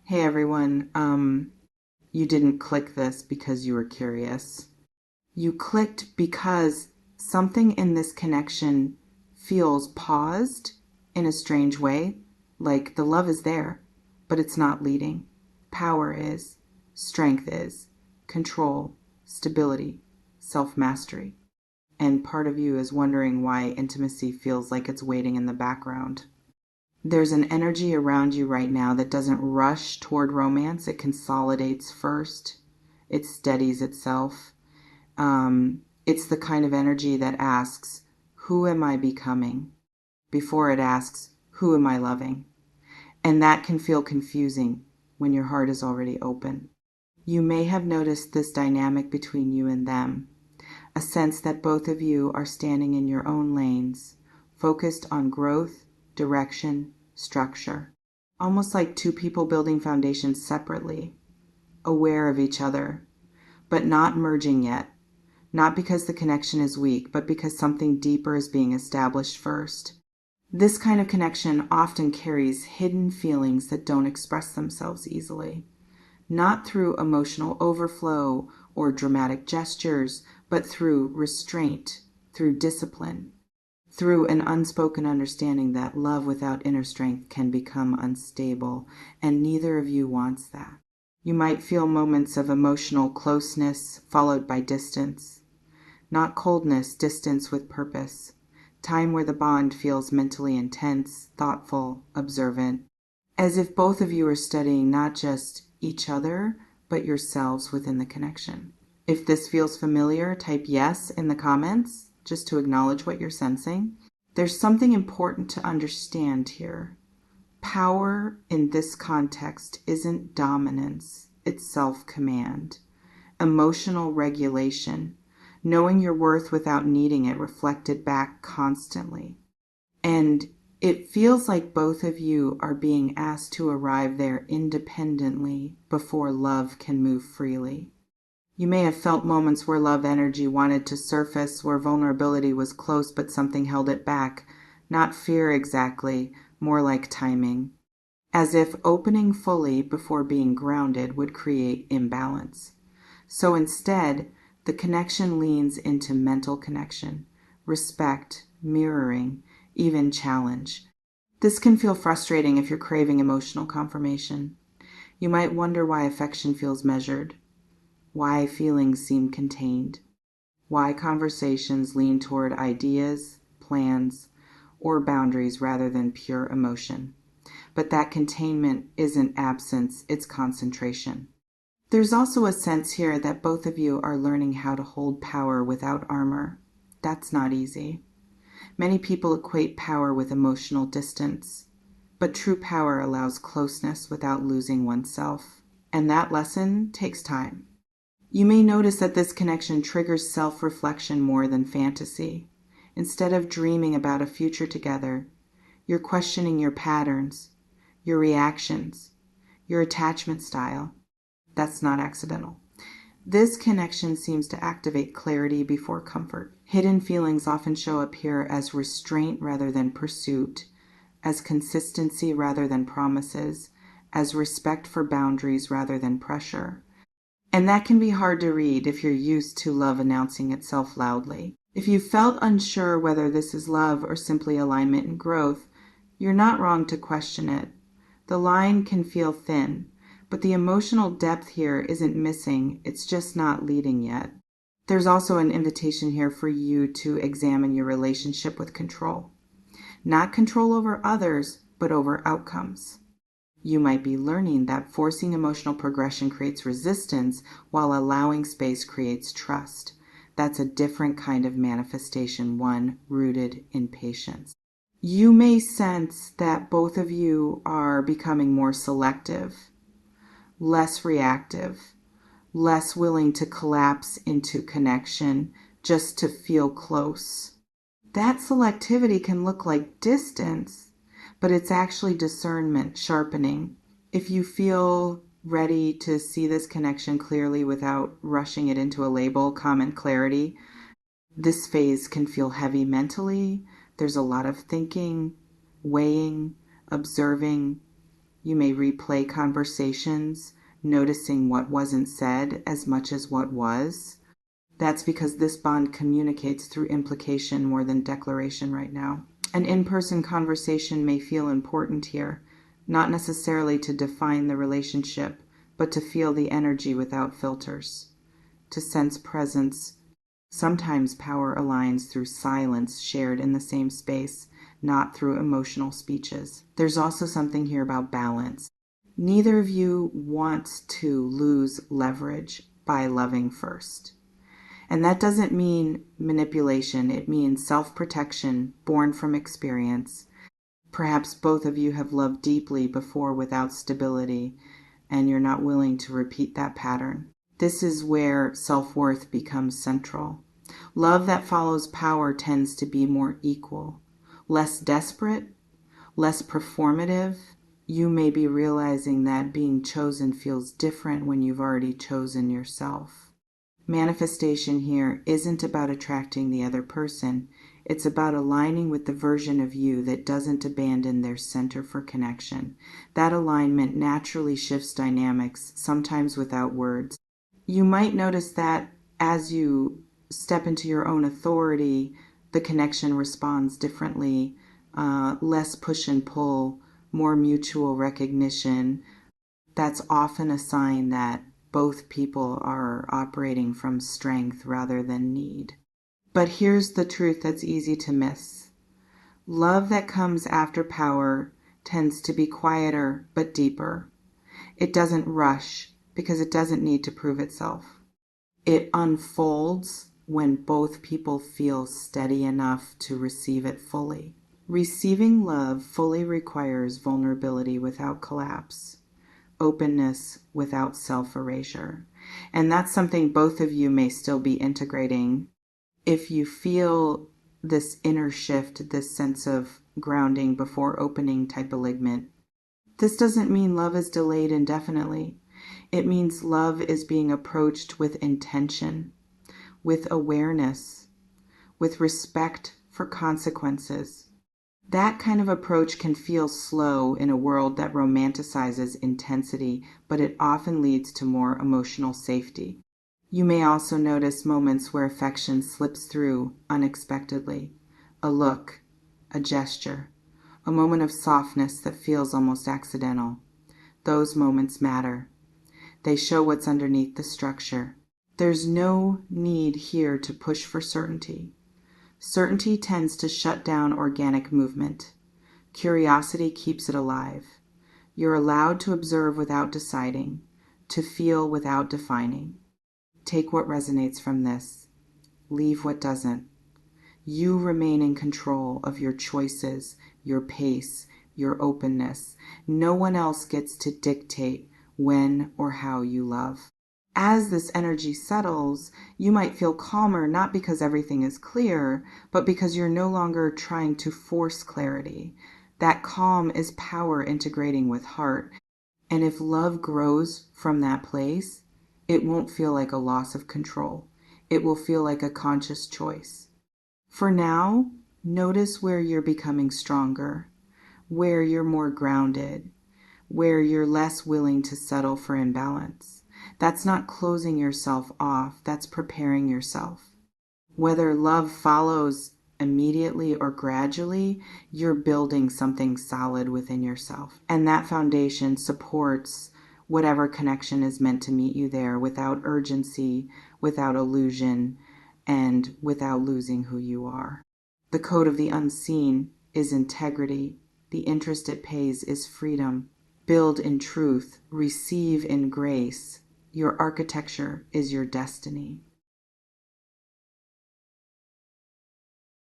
Hey everyone, you didn't click this because you were curious. You clicked because something in this connection feels paused in a strange way, like the love is there, but it's not leading. Power is, strength is, control, stability, self-mastery. And part of you is wondering why intimacy feels like it's waiting in the background. There's an energy around you right now that doesn't rush toward romance. It consolidates first. It steadies itself. It's the kind of energy that asks, who am I becoming? Before it asks, who am I loving? And that can feel confusing when your heart is already open. You may have noticed this dynamic between you and them, a sense that both of you are standing in your own lanes, focused on growth, direction, structure. Almost like two people building foundations separately, aware of each other, but not merging yet. Not because the connection is weak, but because something deeper is being established first. This kind of connection often carries hidden feelings that don't express themselves easily. Not through emotional overflow or dramatic gestures, but through restraint, through discipline, through an unspoken understanding that love without inner strength can become unstable, and neither of you wants that. You might feel moments of emotional closeness followed by distance. Not coldness, distance with purpose. Time where the bond feels mentally intense, thoughtful, observant. As if both of you are studying not just each other, but yourselves within the connection. If this feels familiar, type yes in the comments, just to acknowledge what you're sensing. There's something important to understand here. Power in this context isn't dominance, it's self-command, emotional regulation, knowing your worth without needing it reflected back constantly. And it feels like both of you are being asked to arrive there independently before love can move freely. You may have felt moments where love energy wanted to surface, where vulnerability was close but something held it back. Not fear exactly, more like timing. As if opening fully before being grounded would create imbalance. So instead, the connection leans into mental connection, respect, mirroring, even challenge. This can feel frustrating if you're craving emotional confirmation. You might wonder why affection feels measured, why feelings seem contained, why conversations lean toward ideas, plans, or boundaries rather than pure emotion. But that containment isn't absence, it's concentration. There's also a sense here that both of you are learning how to hold power without armor. That's not easy. Many people equate power with emotional distance, but true power allows closeness without losing oneself. And that lesson takes time. You may notice that this connection triggers self-reflection more than fantasy. Instead of dreaming about a future together, you're questioning your patterns, your reactions, your attachment style. That's not accidental. This connection seems to activate clarity before comfort. Hidden feelings often show up here as restraint rather than pursuit, as consistency rather than promises, as respect for boundaries rather than pressure. And that can be hard to read if you're used to love announcing itself loudly. If you felt unsure whether this is love or simply alignment and growth, you're not wrong to question it. The line can feel thin, but the emotional depth here isn't missing, it's just not leading yet. There's also an invitation here for you to examine your relationship with control. Not control over others, but over outcomes. You might be learning that forcing emotional progression creates resistance, while allowing space creates trust. That's a different kind of manifestation, one rooted in patience. You may sense that both of you are becoming more selective, less reactive, less willing to collapse into connection just to feel close. That selectivity can look like distance, but it's actually discernment, sharpening. If you feel ready to see this connection clearly without rushing it into a label, comment clarity, this phase can feel heavy mentally. There's a lot of thinking, weighing, observing, You may replay conversations, noticing what wasn't said as much as what was. That's because this bond communicates through implication more than declaration right now. An in-person conversation may feel important here, not necessarily to define the relationship, but to feel the energy without filters, to sense presence. Sometimes power aligns through silence shared in the same space, not through emotional speeches. There's also something here about balance. Neither of you wants to lose leverage by loving first. And that doesn't mean manipulation. It means self-protection born from experience. Perhaps both of you have loved deeply before without stability, and you're not willing to repeat that pattern. This is where self-worth becomes central. Love that follows power tends to be more equal, less desperate, less performative. You may be realizing that being chosen feels different when you've already chosen yourself. Manifestation here isn't about attracting the other person. It's about aligning with the version of you that doesn't abandon their center for connection. That alignment naturally shifts dynamics, sometimes without words. You might notice that as you step into your own authority, the connection responds differently, less push and pull, more mutual recognition. That's often a sign that both people are operating from strength rather than need. But here's the truth that's easy to miss. Love that comes after power tends to be quieter but deeper. It doesn't rush because it doesn't need to prove itself. It unfolds when both people feel steady enough to receive it fully. Receiving love fully requires vulnerability without collapse, openness without self-erasure. And that's something both of you may still be integrating. If you feel this inner shift, this sense of grounding before opening type alignment, this doesn't mean love is delayed indefinitely. It means love is being approached with intention, with awareness, with respect for consequences. That kind of approach can feel slow in a world that romanticizes intensity, but it often leads to more emotional safety. You may also notice moments where affection slips through unexpectedly. A look, a gesture, a moment of softness that feels almost accidental. Those moments matter. They show what's underneath the structure. There's no need here to push for certainty. Certainty tends to shut down organic movement. Curiosity keeps it alive. You're allowed to observe without deciding, to feel without defining. Take what resonates from this. Leave what doesn't. You remain in control of your choices, your pace, your openness. No one else gets to dictate when or how you love. As this energy settles, you might feel calmer, not because everything is clear, but because you're no longer trying to force clarity. That calm is power integrating with heart. And if love grows from that place, it won't feel like a loss of control. It will feel like a conscious choice. For now, notice where you're becoming stronger, where you're more grounded, where you're less willing to settle for imbalance. That's not closing yourself off, that's preparing yourself. Whether love follows immediately or gradually, you're building something solid within yourself. And that foundation supports whatever connection is meant to meet you there without urgency, without illusion, and without losing who you are. The code of the unseen is integrity. The interest it pays is freedom. Build in truth, receive in grace. Your architecture is your destiny.